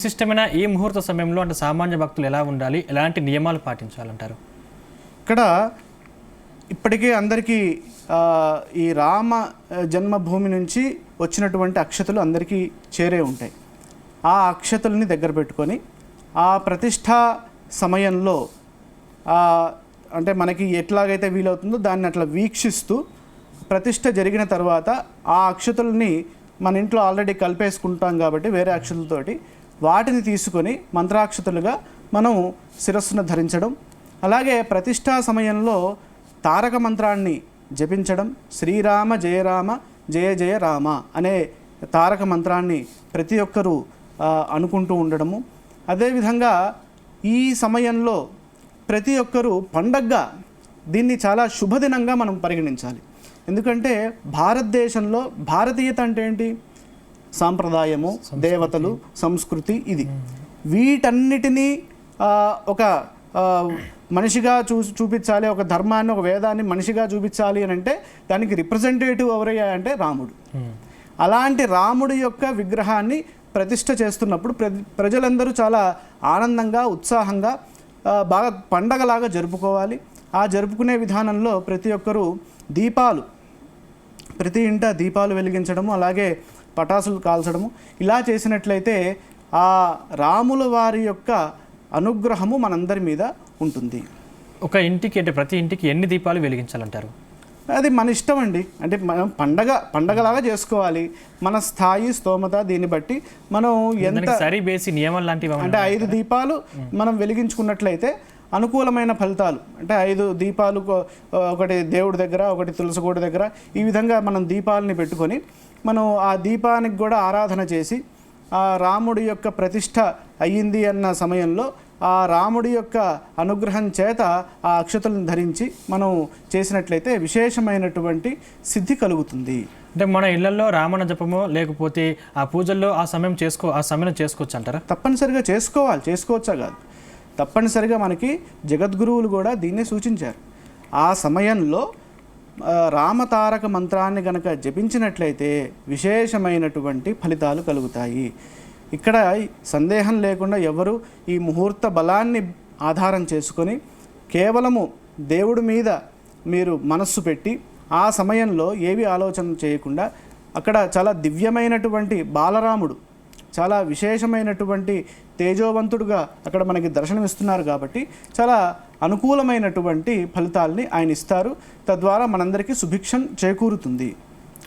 విశిష్టమైన ఈ ముహూర్త సమయంలో అంటే సామాన్య భక్తులు ఎలా ఉండాలి, ఎలాంటి నియమాలు పాటించాలంటారు? ఇక్కడ ఇప్పటికే అందరికీ ఈ రామ జన్మభూమి నుంచి వచ్చినటువంటి అక్షతలు అందరికీ చేరే ఉంటాయి. ఆ అక్షతల్ని దగ్గర పెట్టుకొని ఆ ప్రతిష్ఠా సమయంలో అంటే మనకి ఎట్లాగైతే వీలవుతుందో దాన్ని అట్లా వీక్షిస్తూ ప్రతిష్ఠ జరిగిన తర్వాత ఆ అక్షతల్ని మన ఇంట్లో ఆల్రెడీ కలిపేసుకుంటాం కాబట్టి వేరే అక్షతలతోటి వాటిని తీసుకొని మంత్రాక్షతలుగా మనం శిరస్సును ధరించడం, అలాగే ప్రతిష్ఠా సమయంలో తారక మంత్రాన్ని జపించడం, శ్రీరామ జయ రామ జయ జయ రామ అనే తారక మంత్రాన్ని ప్రతి ఒక్కరూ అనుకుంటూ ఉండడము. అదేవిధంగా ఈ సమయంలో ప్రతి ఒక్కరూ పండగగా దీన్ని చాలా శుభదినంగా మనం పరిగణించాలి. ఎందుకంటే భారతదేశంలో భారతీయత అంటే ఏంటి? సాంప్రదాయము, దేవతలు, సంస్కృతి. ఇది వీటన్నిటినీ ఒక మనిషిగా చూపించాలి, ఒక ధర్మాన్ని, ఒక వేదాన్ని మనిషిగా చూపించాలి అని అంటే దానికి రిప్రజెంటేటివ్ ఎవరయ్యా అంటే రాముడు. అలాంటి రాముడి యొక్క విగ్రహాన్ని ప్రతిష్ఠ చేస్తున్నప్పుడు ప్రజలందరూ చాలా ఆనందంగా, ఉత్సాహంగా, బాగా పండగలాగా జరుపుకోవాలి. ఆ జరుపుకునే విధానంలో ప్రతి ఒక్కరూ దీపాలు, ప్రతి ఇంట దీపాలు వెలిగించడము, అలాగే పటాసులు కాల్చడము, ఇలా చేసినట్లయితే ఆ రాముల వారి యొక్క అనుగ్రహము మనందరి మీద ఉంటుంది. ఒక ఇంటికి అంటే ప్రతి ఇంటికి ఎన్ని దీపాలు వెలిగించాలంటారు? అది మన ఇష్టం అండి. అంటే మనం పండగలాగా చేసుకోవాలి. మన స్థాయి, స్తోమత దీన్ని బట్టి మనం ఎంత సరి బేసి నియమం లాంటివి అంటే 5 దీపాలు మనం వెలిగించుకున్నట్లయితే అనుకూలమైన ఫలితాలు. అంటే 5 దీపాలు, ఒకటి దేవుడి దగ్గర, ఒకటి తులసికోట దగ్గర, ఈ విధంగా మనం దీపాలని పెట్టుకొని మనం ఆ దీపానికి కూడా ఆరాధన చేసి ఆ రాముడి యొక్క ప్రతిష్ఠ అయ్యింది అన్న సమయంలో ఆ రాముడి యొక్క అనుగ్రహం చేత ఆ అక్షతలను ధరించి మనం చేసినట్లయితే విశేషమైనటువంటి సిద్ధి కలుగుతుంది. అంటే మన ఇళ్లలో రామణ జపమో లేకపోతే ఆ పూజల్లో ఆ సమయం చేసుకోవచ్చు అంటారా? తప్పనిసరిగా చేసుకోవచ్చా కాదు, తప్పనిసరిగా మనకి జగద్గురువులు కూడా దీన్ని సూచించారు. ఆ సమయంలో రామతారక మంత్రాన్ని కనుక జపించినట్లయితే విశేషమైనటువంటి ఫలితాలు కలుగుతాయి. ఇక్కడ సందేహం లేకుండా ఎవరు ఈ ముహూర్త బలాన్ని ఆధారం చేసుకొని కేవలము దేవుడి మీద మీరు మనస్సు పెట్టి ఆ సమయంలో ఏవి ఆలోచన చేయకుండా అక్కడ చాలా దివ్యమైనటువంటి బాలరాముడు, చాలా విశేషమైనటువంటి తేజోవంతుడుగా అక్కడ మనకి దర్శనమిస్తున్నారు కాబట్టి చాలా అనుకూలమైనటువంటి ఫలితాల్ని ఆయన ఇస్తారు. తద్వారా మనందరికీ సుభిక్షం చేకూరుతుంది.